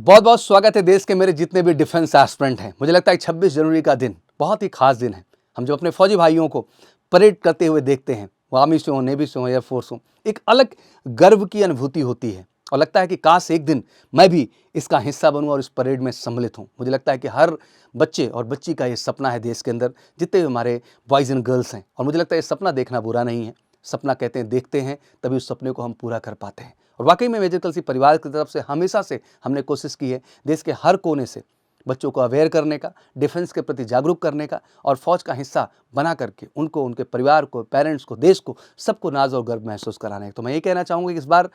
बहुत बहुत स्वागत है देश के मेरे जितने भी डिफेंस एस्पिरेंट हैं। मुझे लगता है 26 जनवरी का दिन बहुत ही खास दिन है। हम जब अपने फौजी भाइयों को परेड करते हुए देखते हैं, वो आर्मी से हो, नेवी से हो, एयरफोर्स हो, एक अलग गर्व की अनुभूति होती है और लगता है कि काश एक दिन मैं भी इसका हिस्सा बनूं और इस परेड में सम्मिलित हूं। मुझे लगता है कि हर बच्चे और बच्ची का ये सपना है देश के अंदर जितने भी हमारे बॉयज़ एंड गर्ल्स हैं, और मुझे लगता है ये सपना देखना बुरा नहीं है। सपना कहते हैं देखते हैं तभी उस सपने को हम पूरा कर पाते हैं। और वाकई में मेजर कलसी परिवार की तरफ से हमेशा से हमने कोशिश की है देश के हर कोने से बच्चों को अवेयर करने का, डिफेंस के प्रति जागरूक करने का और फौज का हिस्सा बना करके उनको, उनके परिवार को, पेरेंट्स को, देश को, सबको नाज और गर्व महसूस कराने का। तो मैं ये कहना चाहूँगा कि इस बार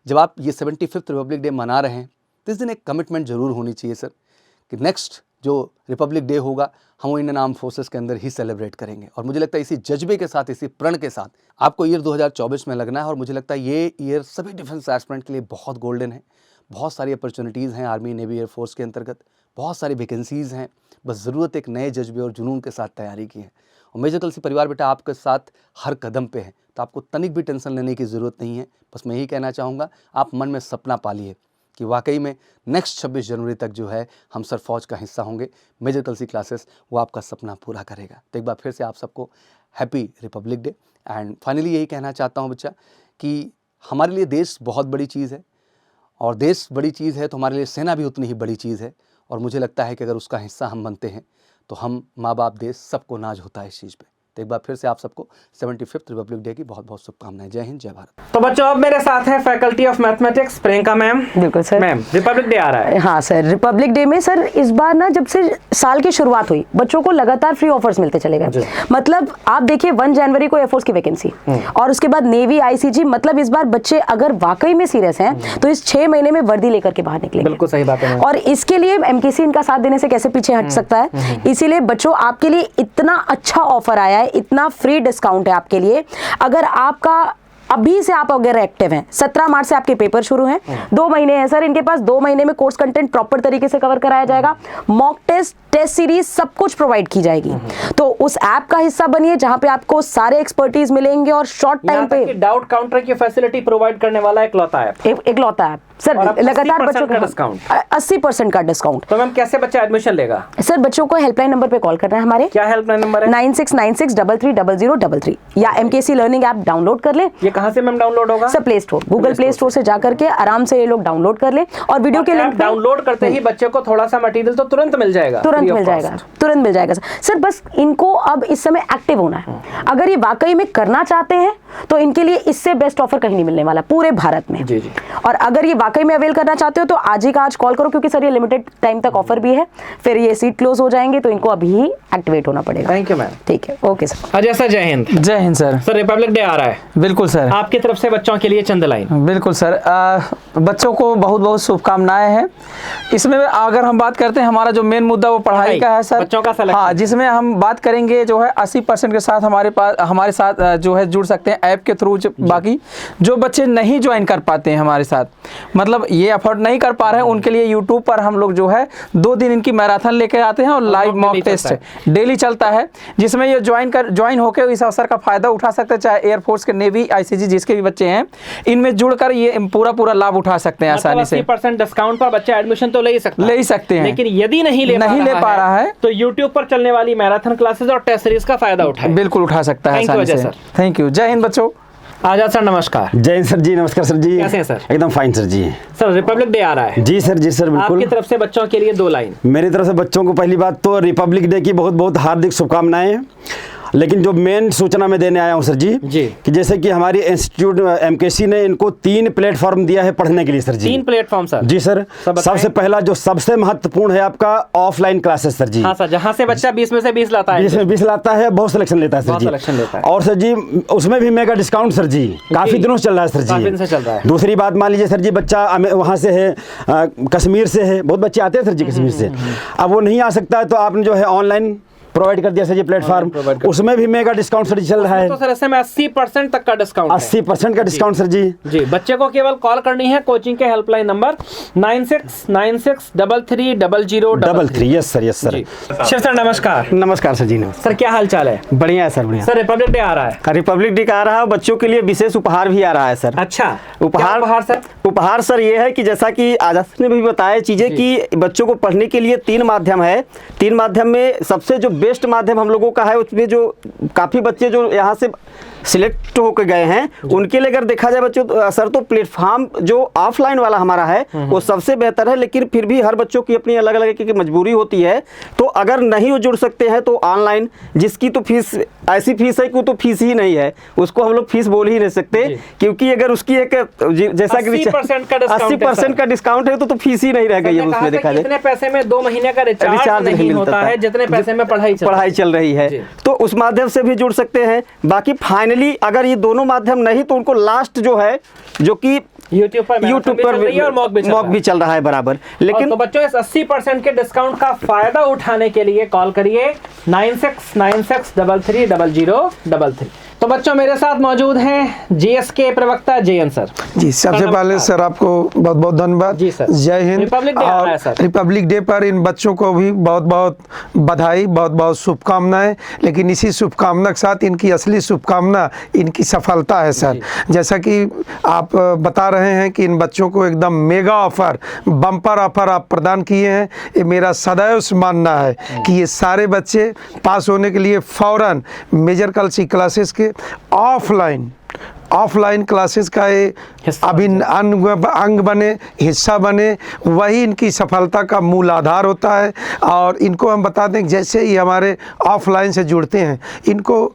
जब आप ये 75th रिपब्लिक डे मना रहे हैं तो इस दिन एक कमिटमेंट जरूर होनी चाहिए सर कि नेक्स्ट जो रिपब्लिक डे होगा हम वो इंडियन आर्म फोर्सेस के अंदर ही सेलिब्रेट करेंगे। और मुझे लगता है इसी जज्बे के साथ, इसी प्रण के साथ आपको ईयर 2024 में लगना है। और मुझे लगता है ये ईयर सभी डिफेंस एस्पिरेंट के लिए बहुत गोल्डन है। बहुत सारी अपॉर्चुनिटीज़ हैं आर्मी, नेवी, एयरफोर्स के अंतर्गत, बहुत सारी वैकेंसीज़ हैं। बस ज़रूरत एक नए जज्बे और जुनून के साथ तैयारी की है। और मेजर कलसी परिवार बेटा आपके साथ हर कदम पे है, तो आपको तनिक भी टेंशन लेने की ज़रूरत नहीं है। बस मैं यही कहना चाहूँगा, आप मन में सपना पालिए कि वाकई में नेक्स्ट 26 जनवरी तक जो है हम सर फौज का हिस्सा होंगे। मेजर कलसी क्लासेस वो आपका सपना पूरा करेगा। तो एक बार फिर से आप सबको happy Republic day. And finally यही कहना चाहता हूँ बच्चा कि हमारे लिए देश बहुत बड़ी चीज़ है, और देश बड़ी चीज़ है तो हमारे लिए सेना भी उतनी ही बड़ी चीज़ है। और मुझे लगता है कि अगर उसका हिस्सा हम बनते हैं तो हम, माँ बाप, देश, सबको नाज होता है इस चीज़ पे। तो एक बार फिर से आप सबको 75th रिपब्लिक डे की बहुत बहुत शुभकामनाएं। जय हिंद, जय भारत। तो बच्चों अब मेरे साथ है faculty of mathematics Priyanka ma'am. बिल्कुल सर। मैम, रिपब्लिक डे आ रहा है। हाँ सर, रिपब्लिक डे में सर इस बार ना जब से साल की शुरुआत हुई बच्चों को लगातार फ्री ऑफर्स मिलते चले गए। मतलब आप देखिए 1 जनवरी को एयरफोर्स की वैकेंसी और उसके बाद नेवी, आईसीजी। मतलब इस बार बच्चे अगर वाकई में सीरियस हैं तो इस 6 महीने में वर्दी लेकर के बाहर निकलेंगे। बिल्कुल सही बात है। और इसके लिए एमकेसी इनका साथ देने से कैसे पीछे हट सकता है। इसीलिए बच्चों आपके लिए इतना अच्छा ऑफर आया है, इतना फ्री डिस्काउंट है आपके लिए। अगर आपका अभी से आप अगर एक्टिव हैं, 17 मार्च से आपके पेपर शुरू हैं, 2 महीने हैं सर इनके पास। 2 महीने में कोर्स कंटेंट प्रॉपर तरीके से कवर कराया जाएगा। मॉक टेस्ट, टेस्ट सीरीज सब कुछ प्रोवाइड की जाएगी। तो उस ऐप का हिस्सा बनिए जहां पे आपको सारे एक्सपर्टीज मिलेंगे और शॉर्ट टाइम पे डाउट काउंटर की फैसिलिटी प्रोवाइड करने वाला इकलौता ऐप सर। लगातार बच्चों का डिस्काउंट 80% का डिस्काउंट। तो मैम कैसे बच्चा एडमिशन लेगा? सर बच्चों को हेल्पलाइन नंबर पे कॉल करना है हमारे। क्या हेल्पलाइन नंबर है? 9696330033 या एमकेसी लर्निंग ऐप डाउनलोड कर ले। ये कहां से मैम डाउनलोड होगा? Sir play store, Google play store से जाकर के आराम से ये लोग डाउनलोड कर ले। और वीडियो के लिंक डाउनलोड करते ही बच्चे को थोड़ा सा मटेरियल तो तुरंत मिल जाएगा। तुरंत मिल जाएगा सर। बस इनको अब इस समय एक्टिव होना है। अगर ये वाकई में करना चाहते हैं तो इनके लिए इससे बेस्ट ऑफर कहीं नहीं मिलने वाला पूरे भारत में। जी। और अगर ये वाकई में अवेल करना चाहते हो तो आज ही का आज कॉल करो, क्योंकि सर ये लिमिटेड टाइम तक ऑफर भी है, फिर ये सीट क्लोज हो जाएंगे तो इनको अभी ही एक्टिवेट होना पड़ेगा। Thank you ma'am. ठीक है, ओके सर। अजय सर, जय हिंद। जय हिंद सर। सर रिपब्लिक डे आ रहा है। बिल्कुल सर। आपकी तरफ से बच्चों के लिए चंद लाइन। बिल्कुल सर। बच्चों को बहुत बहुत शुभकामनाएं हैं। इसमें अगर हम बात करते हैं, हमारा जो मेन मुद्दा वो पढ़ाई का है सर। बच्चों का सिलेक्शन। हाँ, जिसमें हम बात करेंगे जो है 80% के साथ हमारे साथ जो है जुड़ सकते हैं ऐप के थ्रू। बाकी जो बच्चे नहीं ज्वाइन कर पाते हैं हमारे साथ, मतलब ये अफोर्ड नहीं कर पा रहे हैं, उनके लिए यूट्यूब पर हम लोग जो है 2 दिन इनकी मैराथन लेकर आते हैं और लाइव मॉक टेस्ट डेली चलता है, जिसमें ये ज्वाइन होकर इस अवसर का फायदा उठा सकते हैं। चाहे एयरफोर्स के, नेवी, आईसीजी जिसके भी बच्चे हैं, इनमें जुड़कर ये पूरा लाभ उठा सकते हैं आसानी से। 80% डिस्काउंट पर बच्चा एडमिशन तो ले ही सकते हैं, लेकिन यदि नहीं ले पा रहा है तो यूट्यूब पर चलने वाली मैराथन क्लासेस और टेस्ट सीरीज का फायदा उठाए। बिल्कुल उठा सकता है आसानी से। Thank you. जय हिंद बच्चों। आजाद सर नमस्कार। जय हिंद सर जी। नमस्कार सर जी। कैसे हैं सर? एकदम फाइन सर जी। सर रिपब्लिक डे आ रहा है। जी सर, जी सर, बिल्कुल। आपकी तरफ से बच्चों के लिए 2 लाइन। मेरी तरफ से बच्चों को पहली बात तो रिपब्लिक डे की बहुत बहुत हार्दिक शुभकामनाएं। लेकिन जो मेन सूचना मैं देने आया हूँ सर जी कि जैसे कि हमारी इंस्टीट्यूट एमकेसी ने इनको 3 प्लेटफॉर्म दिया है पढ़ने के लिए सर जी। 3 प्लेटफॉर्म सर? जी सर। सबसे पहला जो सबसे महत्वपूर्ण है आपका ऑफलाइन क्लासेस सर जी। हाँ सर, जहाँ से बच्चा 20 में से 20 लाता है। 20 में 20 लाता है, बहुत सिलेक्शन लेता है सर जी। और सर जी उसमें भी मेगा डिस्काउंट सर जी, काफी दिनों से चल रहा है सर जी। दूसरी बात, मान लीजिए सर जी बच्चा वहाँ से है, कश्मीर से है, बहुत बच्चे आते हैं सर जी कश्मीर से, अब वो नहीं आ सकता है तो आपने जो है ऑनलाइन प्रोवाइड कर दिया सर जी प्लेटफॉर्म, उसमें भी मेगा डिस्काउंट सर जी चल रहा है। तो सर ऐसे में 80% तक का डिस्काउंट 80% का डिस्काउंट सर जी। जी, बच्चे को केवल कॉल करनी है कोचिंग के helpline number 9696330033। Yes sir, yes sir. Shiv sir नमस्कार। नमस्कार सर जी, नमस्कार। सर क्या हाल चाल है? बढ़िया है सर, बढ़िया। सर रिपब्लिक डे आ रहा है। रिपब्लिक डे आ रहा है, बच्चों के लिए विशेष उपहार भी आ रहा है सर। अच्छा, उपहार सर? उपहार सर ये है कि जैसा कि आजाद ने भी बताया चीजें कि बच्चों को पढ़ने के लिए 3 माध्यम है। 3 माध्यम में सबसे जो बेस्ट माध्यम हम लोगों का है, उसमें जो काफी बच्चे जो यहाँ से सिलेक्ट होकर गए हैं उनके लिए अगर देखा जाए बच्चों सर, तो प्लेटफॉर्म जो ऑफलाइन वाला हमारा है वो सबसे बेहतर है। लेकिन फिर भी हर बच्चों की अपनी अलग अलग की मजबूरी होती है, तो अगर नहीं वो जुड़ सकते हैं तो ऑनलाइन, जिसकी तो फीस ऐसी फीस है कि वो तो फीस ही नहीं है, उसको हम लोग फीस बोल ही नहीं सकते, क्योंकि अगर उसकी एक जैसा कि 80% का डिस्काउंट है तो फीस ही नहीं रह गई है उसमें। देखा जाए जितने पैसे में 2 महीने का रिचार्ज नहीं होता है, जितने पैसे में पढ़ाई चल रही है, तो उस माध्यम से भी जुड़ सकते हैं। बाकी फाइनली अगर ये दोनों माध्यम नहीं तो उनको लास्ट जो है, जो कि यूट्यूब पर मॉक भी चल रहा है बराबर। लेकिन तो बच्चों इस 80% के डिस्काउंट का फायदा उठाने के लिए कॉल करिए 9696330033। तो बच्चों मेरे साथ मौजूद हैं जीएसके प्रवक्ता जयन सर। जी, सबसे पहले सर आपको बहुत बहुत धन्यवाद। जी सर। जय हिंद। रिपब्लिक डे आ रहा है सर। रिपब्लिक डे पर इन बच्चों को भी बहुत बहुत बधाई, बहुत बहुत शुभकामनाएं। लेकिन इसी शुभकामना के साथ इनकी असली शुभकामना इनकी सफलता है सर। जैसा कि आप बता रहे हैं कि इन बच्चों को एकदम मेगा ऑफर, बम्पर ऑफर आप प्रदान किए हैं। ये मेरा सदैव से मानना है कि ये सारे बच्चे पास होने के लिए फौरन मेजर कल सी क्लासेस के ऑफलाइन क्लासेस का ये अभिन्न अंग बने, हिस्सा बने, वही इनकी सफलता का मूल आधार होता है। और इनको हम बता दें कि जैसे ही हमारे ऑफलाइन से जुड़ते हैं इनको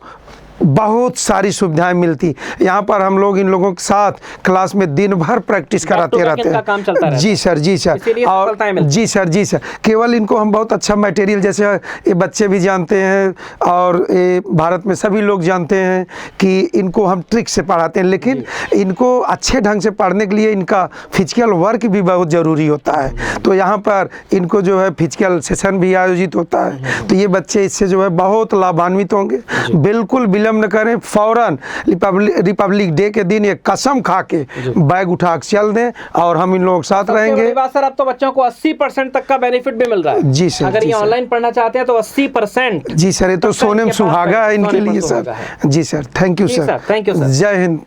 बहुत सारी सुविधाएं मिलती। यहाँ पर हम लोग इन लोगों के साथ क्लास में दिन भर प्रैक्टिस कराते रहते हैं। जी सर, जी सर। और जी सर, जी सर। केवल इनको हम बहुत अच्छा मटेरियल, जैसे ये बच्चे भी जानते हैं और ये भारत में सभी लोग जानते हैं कि इनको हम ट्रिक से पढ़ाते हैं, लेकिन इनको अच्छे ढंग से पढ़ने के लिए इनका फिजिकल वर्क भी बहुत ज़रूरी होता है। तो यहाँ पर इनको जो है फिजिकल सेशन भी आयोजित होता है, तो ये बच्चे इससे जो है बहुत लाभान्वित होंगे। बिल्कुल विलम्ब न करें, फौरन रिपब्लिक डे के दिन ये कसम खा के बैग उठा के चल दें और हम इन लोगों के साथ रहेंगे। सर अब तो बच्चों को 80% तक का बेनिफिट भी मिल रहा है। जी सर। अगर ये ऑनलाइन पढ़ना चाहते हैं तो 80%। जी सर, ये तो सोने में सुहागा है इनके लिए सर। जी sir, thank you sir. Thank you sir. जय हिंद।